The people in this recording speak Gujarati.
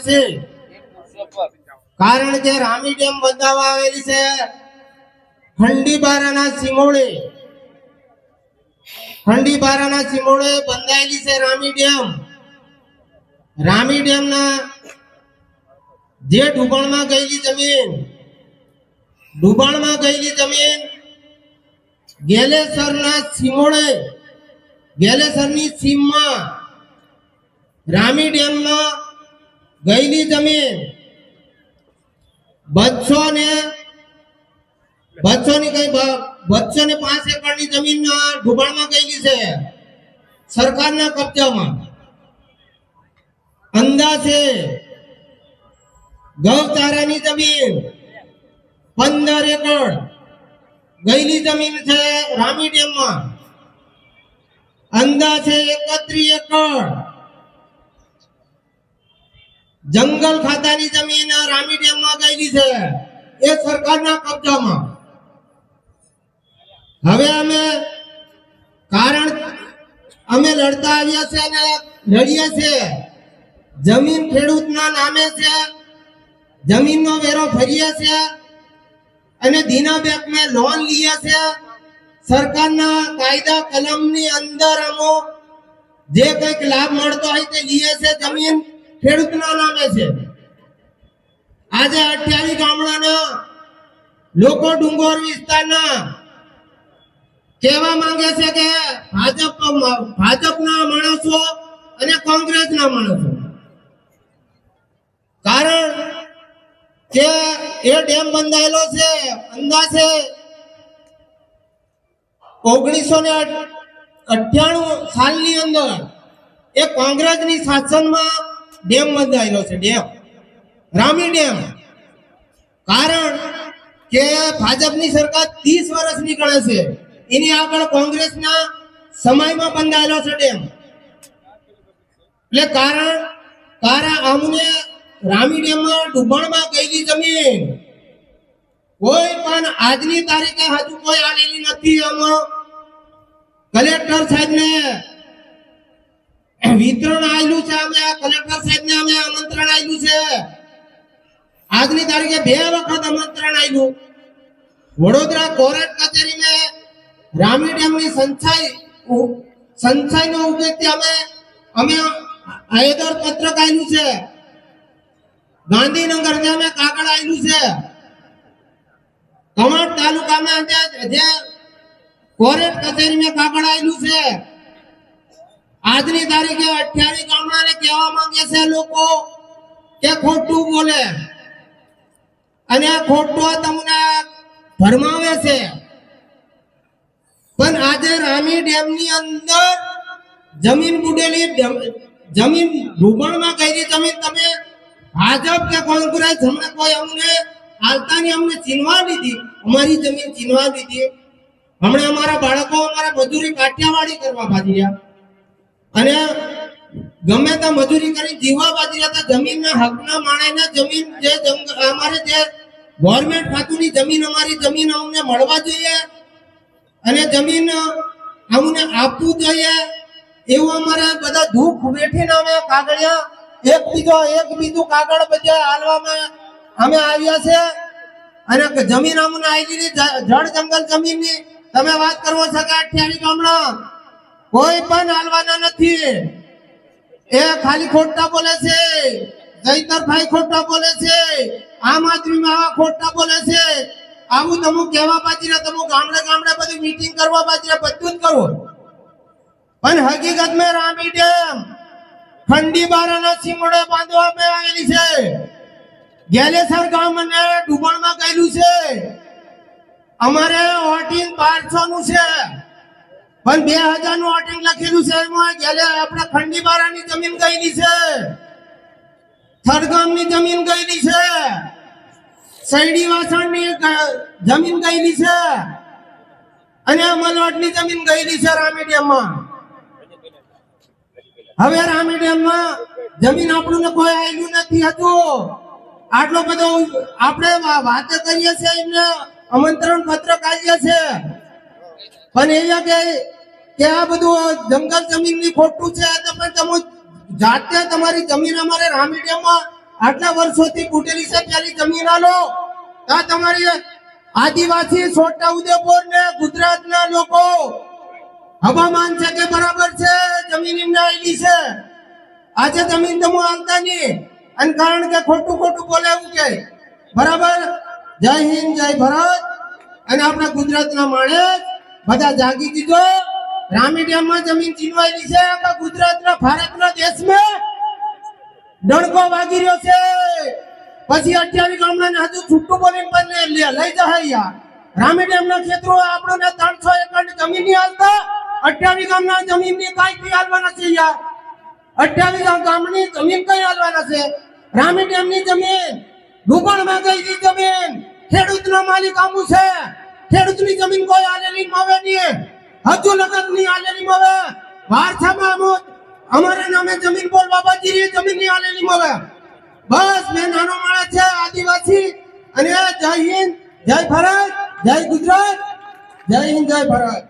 છે કારણ કે રામી ડેમ બંધાવવા આવેલી છે ખંડીબારાના સિમોડે બંધાયેલી છે રામી ડેમ ના જે ડુબાણમાં ગયેલી જમીન ગેલેસરના સિમોડે ગેલેસરની સીમમાં રામી ડેમમાં ગયેલી જમીન 205 એકરની જમીન ડુબાણમાં ગયેલી છે સરકારના કબજામાં. અંદાજે ગૌચારાની જમીન 15 એકર ગયેલી જમીન છે રામી ડેમમાં. અંદાજે 31 એકર જંગલ ખાતાની જમીન રામી ડેમમાં ગયેલી છે એ સરકારના કબજામાં. હવે અમે લડતા આવ્યા છે અને લડીએ છીએ. જમીન ખેડૂતના નામે છે, જમીનનો વેરો ભરીએ છે અને દીના બેંક મેં લોન લીએ છે. સરકારના કાયદા કલમની અંદર અમો જે કંઈક લાભ મળતો હોય તે લીએ છે. જમીન ખેડૂતના નામે છે. આજે 28 ગામડાના લોકો ડુંગર વિસ્તારના કહેવા માંગે છે કે ભાજપના માણસો અને કોંગ્રેસના માણસો, કારણ કે એ ડેમ બંધાયેલો છે અંદાજે 1998 સાલની અંદર એ કોંગ્રેસની શાસનમાં ડેમ બંધાયેલો છે, રામી ડેમ. કારણ કે ભાજપની સરકાર 30 વર્ષ નીકળે છે, એની આગળ કોંગ્રેસના સમયમાં બંધાયેલો છે ડેમ. એટલે કારણ અમને રામી ડેમમાં ડુબાણમાં ગયેલી જમીન કોઈ પણ આજની તારીખે હજુ કોઈ આલેલી નથી. આમાં કલેક્ટર સાહેબને વિતરણ આવેલું છે. અમે કલેક્ટર સાહેબને અમે આમંત્રણ આપ્યું છે. આજની તારીખે 2 વખત આમંત્રણ આપ્યું. વડોદરા કોર્ટ કચેરીમાં રામી ડેમની સંચાઈનો ઉદ્દેશ્ય અમે આવેદન પત્રક આપ્યું છે. ગાંધીનગર ને અમે કાગળ આપ્યું છે. કમાડ તાલુકામાં જે કોર્ટ કચેરીમાં કાગળ આપ્યું છે. આજની તારીખે 28 ગામડાને કહેવા માંગે છે લોકો કે ખોટું બોલે અને ખોટું તમને ભરમાવે છે. પણ આજે રામી ડેમની અંદર જમીન બુડેલી જમીન ડુબાણમાં ગયેલી જમીન તમે ભાજપ કે કોંગ્રેસ હમણાં કોઈ અમને હાલતાની અમને ચીનવા દીધી, અમારી જમીન ચીનવા દીધી. હમણાં અમારા બાળકો અમારા મજૂરી કાઠિયાવાડી કરવા ભાજ્યા અને ગમે તે મજૂરી કરી જીવવા ભાજ્યા હતા. જમીનના હકના માણેના જમીન જે અમારે જે ગવર્નમેન્ટ ખાતુની જમીન અમારી જમીન અમને મળવા જોઈએ અને જમીન અમને આપવું જોઈએ એવું અમારે બધા દુઃખ વેઠીને અમે કાગળિયા એક બીજું કાગળ બધે હાલવામાં અમે આવ્યા છે. અને જમીન અમને આવી જળ જંગલ જમીનની તમે વાત કરો છો કે 28 ગામડા કોઈ પણ હાલવાના નથી. એ ખાલી ખોટા બોલે છે. જયતરભાઈ ખોટા બોલે છે. આમ આદમી ખોટા બોલે છે. આવું તમે કહેવા બાજરા તમે ગામડે બધી મીટિંગ કરવા બાજરા બધું જ કરો. પણ હકીકતમાં રામી ડેમ ખંડીબારાના સિમોડે બાંધવામાં આવેલી છે. ગેલેસર ગામ અને ડુબાણમાં ગયેલું છે. અમારે વોટિંગ 1200 નું છે પણ 2000 નું વોટિંગ લખેલું છે. એમાં આપણે ખંડીબારાની જમીન ગયેલી છે, થરગામની જમીન ગયેલી છે, સૈડી વાસણની જમીન ગયેલી છે અને અમલવાડની જમીન ગયેલી છે રામી ડેમમાં. હવે રામી ડેમમાં જમીન આપણને કોઈ આવેલું નથી હતું. આટલો બધો આપણે વાત કરીએ છીએ, એમને આમંત્રણ પત્ર કાઢીએ છે પણ એ કે આ બધું જંગલ જમીનની ખોટું છે તો પણ તમે જાતે તમારી જમીન અમારે રામી ડેમમાં આટલા વર્ષોથી બુટેલી છે પેલી જમીન આલો આ તમારી આદિવાસી છોટા ઉદેપુર ને ગુજરાતના લોકો હવામાન છે કે બરાબર છે જમીન એમને આવેલી છે આજે જમીન તમે આલતા નહીં અને કારણ કે ખોટું ખોટું બોલે એવું કે બરાબર જય હિન્દ જય ભારત અને આપણા ગુજરાતના માણસ બધા જાગી દીધો રામી ડેમમાં જમીન ચીનવાયેલી છે કે ગુજરાતના ભારતના દેશમાં ડણકો વાગી રહ્યો છે પછી 28 ગામડાને હજુ છૂટું બોલીને બદલે લઈ જાય યાર રામી ડેમના ક્ષેત્રો આપણને 300 એકર જમીન ની હાલતા 28 ગામના જમીનની કાંઈ હાલવાના છે યાર 28 ગામની જમીન કઈ હાલવાના છે રામી ડેમની જમીન ડુબણમાં ગઈ જમીન ખેડૂતનો માલિક આમુ છે ખેડૂતની જમીન કોઈ આલેલી માવે નહીં હજુ લગનની આલેલી માવે વારસામાં અમારા નામે જમીન બોલ બાબાજી જમીનની આલેલી માવે બસ મેં નાનો માણસ છે આદિવાસી અને જય હિન્દ જય ભારત જય ગુજરાત જય હિન્દ જય ભારત